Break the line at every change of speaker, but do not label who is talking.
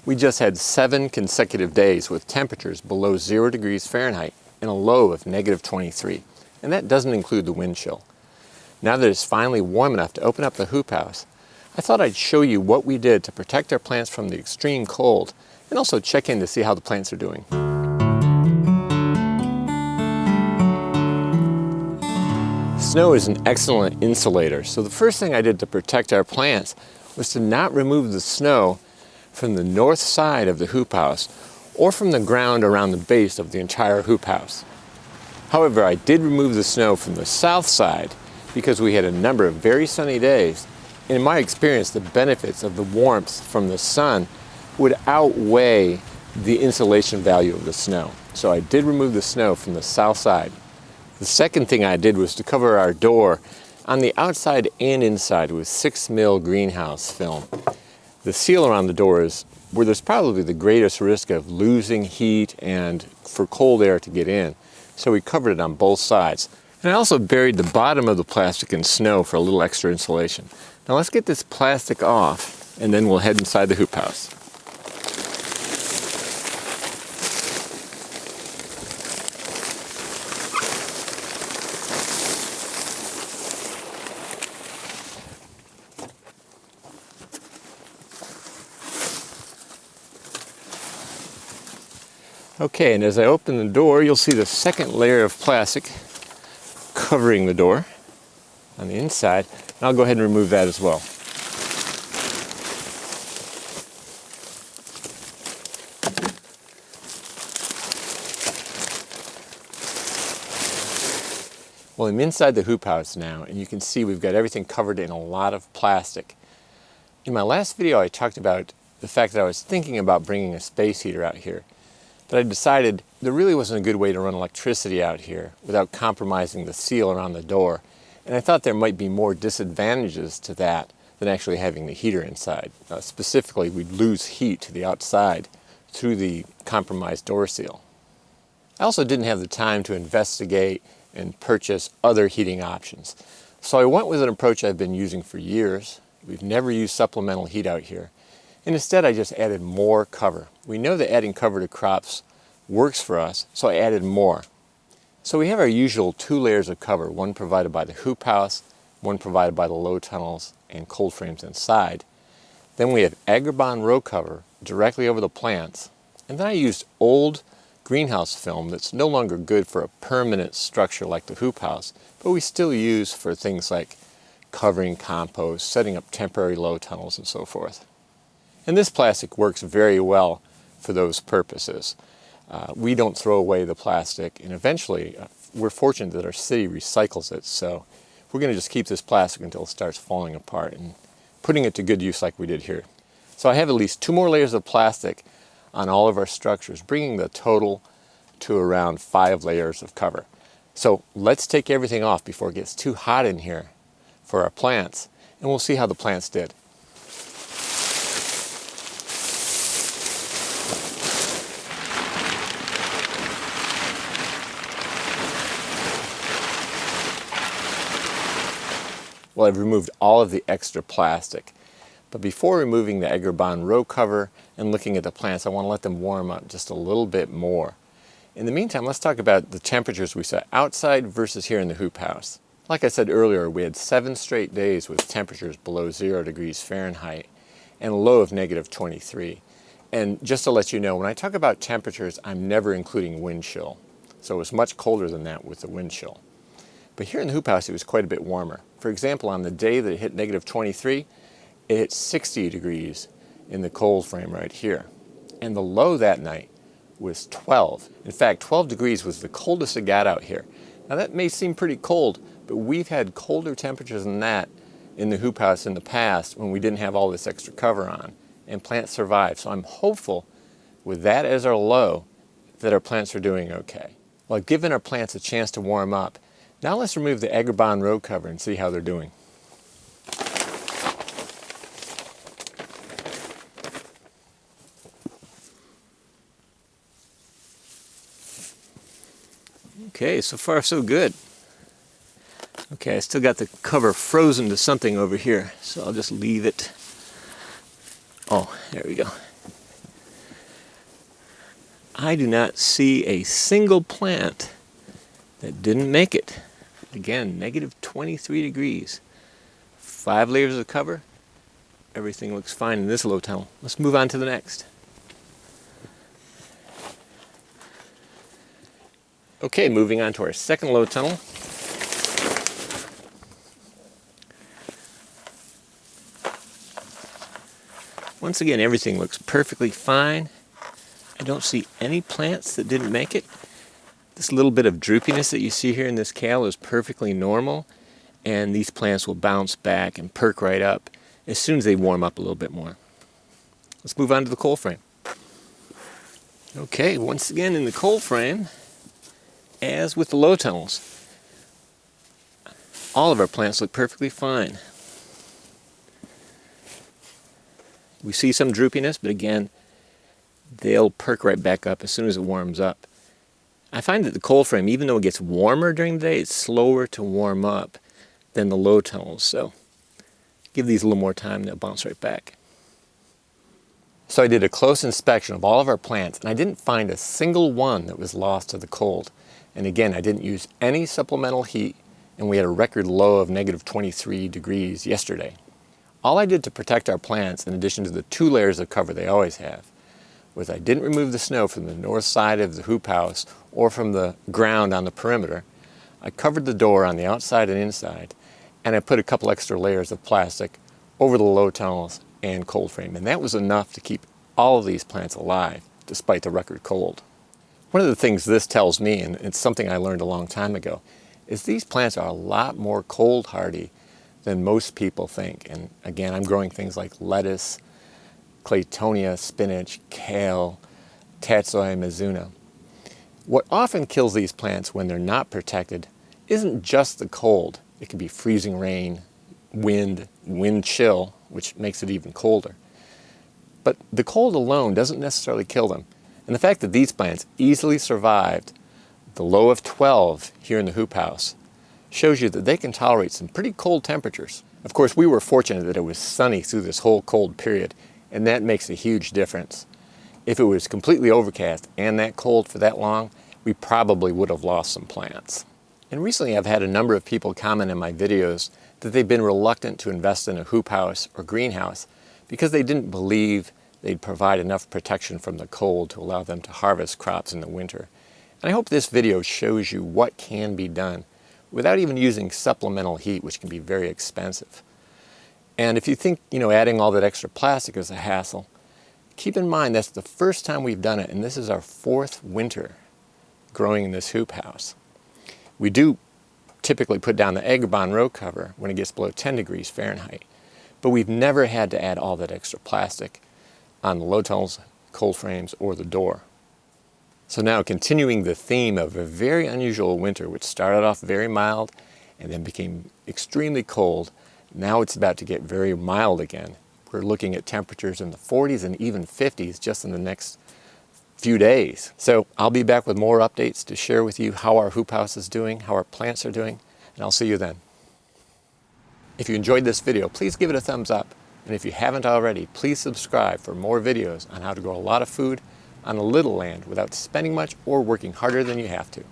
We just had 7 consecutive days with temperatures below 0 degrees Fahrenheit and a low of -23. And that doesn't include the wind chill. Now that it's finally warm enough to open up the hoop house, I thought I'd show you what we did to protect our plants from the extreme cold and also check in to see how the plants are doing. Snow is an excellent insulator, so the first thing I did to protect our plants was to not remove the snow from the north side of the hoop house or from the ground around the base of the entire hoop house. However, I did remove the snow from the south side because we had a number of very sunny days, and in my experience, the benefits of the warmth from the sun would outweigh the insulation value of the snow. So I did remove the snow from the south side. The second thing I did was to cover our door on the outside and inside with 6mm greenhouse film. The seal around the door is where there's probably the greatest risk of losing heat and for cold air to get in. So we covered it on both sides. And I also buried the bottom of the plastic in snow for a little extra insulation. Now let's get this plastic off and then we'll head inside the hoop house. Okay, and as I open the door, you'll see the second layer of plastic covering the door on the inside. And I'll go ahead and remove that as well. Well, I'm inside the hoop house now, and you can see we've got everything covered in a lot of plastic. In my last video, I talked about the fact that I was thinking about bringing a space heater out here. But I decided there really wasn't a good way to run electricity out here without compromising the seal around the door. And I thought there might be more disadvantages to that than actually having the heater inside. Specifically, we'd lose heat to the outside through the compromised door seal. I also didn't have the time to investigate and purchase other heating options. So I went with an approach I've been using for years. We've never used supplemental heat out here. And instead, I just added more cover. We know that adding cover to crops works for us, so I added more. So we have our usual 2 layers of cover, one provided by the hoop house, one provided by the low tunnels and cold frames inside. Then we have Agribond row cover directly over the plants. And then I used old greenhouse film that's no longer good for a permanent structure like the hoop house, but we still use for things like covering compost, setting up temporary low tunnels, and so forth. And this plastic works very well for those purposes. We don't throw away the plastic, and eventually we're fortunate that our city recycles it, so we're going to just keep this plastic until it starts falling apart and putting it to good use like we did here. So I have at least 2 more layers of plastic on all of our structures, bringing the total to around 5 layers of cover. So let's take everything off before it gets too hot in here for our plants, and we'll see how the plants did. Well, I've removed all of the extra plastic. But before removing the Agribond row cover and looking at the plants, I want to let them warm up just a little bit more. In the meantime, let's talk about the temperatures we saw outside versus here in the hoop house. Like I said earlier, we had 7 straight days with temperatures below 0 degrees Fahrenheit and a low of -23. And just to let you know, when I talk about temperatures, I'm never including wind chill. So it was much colder than that with the wind chill. But here in the hoop house, it was quite a bit warmer. For example, on the day that it hit -23, it hit 60 degrees in the cold frame right here. And the low that night was 12. In fact, 12 degrees was the coldest it got out here. Now that may seem pretty cold, but we've had colder temperatures than that in the hoop house in the past when we didn't have all this extra cover on, and plants survived. So I'm hopeful with that as our low that our plants are doing okay. Well, I've given our plants a chance to warm up. Now let's remove the Agribond row cover and see how they're doing. Okay, so far so good. Okay, I still got the cover frozen to something over here, so I'll just leave it. Oh, there we go. I do not see a single plant that didn't make it. Again, negative 23 degrees. 5 layers of cover. Everything looks fine in this low tunnel. Let's move on to the next. Okay, moving on to our second low tunnel. Once again, everything looks perfectly fine. I don't see any plants that didn't make it. This little bit of droopiness that you see here in this kale is perfectly normal, and these plants will bounce back and perk right up as soon as they warm up a little bit more. Let's move on to the cold frame. Okay, once again in the cold frame, as with the low tunnels, all of our plants look perfectly fine. We see some droopiness, but again, they'll perk right back up as soon as it warms up. I find that the cold frame, even though it gets warmer during the day, it's slower to warm up than the low tunnels. So give these a little more time, they'll bounce right back. So I did a close inspection of all of our plants, and I didn't find a single one that was lost to the cold. And again, I didn't use any supplemental heat, and we had a record low of negative 23 degrees yesterday. All I did to protect our plants, in addition to the 2 layers of cover they always have, was I didn't remove the snow from the north side of the hoop house or from the ground on the perimeter. I covered the door on the outside and inside, and I put a couple extra layers of plastic over the low tunnels and cold frame, and that was enough to keep all of these plants alive despite the record cold. One of the things this tells me, and it's something I learned a long time ago, is these plants are a lot more cold hardy than most people think. And again, I'm growing things like lettuce, claytonia, spinach, kale, tatsoi, mizuna. What often kills these plants when they're not protected isn't just the cold. It can be freezing rain, wind chill, which makes it even colder. But the cold alone doesn't necessarily kill them. And the fact that these plants easily survived the low of 12 here in the hoop house shows you that they can tolerate some pretty cold temperatures. Of course, we were fortunate that it was sunny through this whole cold period, and that makes a huge difference. If it was completely overcast and that cold for that long, we probably would have lost some plants. And recently I've had a number of people comment in my videos that they've been reluctant to invest in a hoop house or greenhouse because they didn't believe they'd provide enough protection from the cold to allow them to harvest crops in the winter. And I hope this video shows you what can be done without even using supplemental heat, which can be very expensive. And if you think, adding all that extra plastic is a hassle, keep in mind that's the first time we've done it, and this is our 4th winter growing in this hoop house. We do typically put down the Agribon row cover when it gets below 10 degrees Fahrenheit, but we've never had to add all that extra plastic on the low tunnels, cold frames, or the door. So now, continuing the theme of a very unusual winter, which started off very mild and then became extremely cold, now it's about to get very mild again. We're looking at temperatures in the 40s and even 50s just in the next few days. So I'll be back with more updates to share with you how our hoop house is doing, how our plants are doing, and I'll see you then. If you enjoyed this video, please give it a thumbs up. And if you haven't already, please subscribe for more videos on how to grow a lot of food on a little land without spending much or working harder than you have to.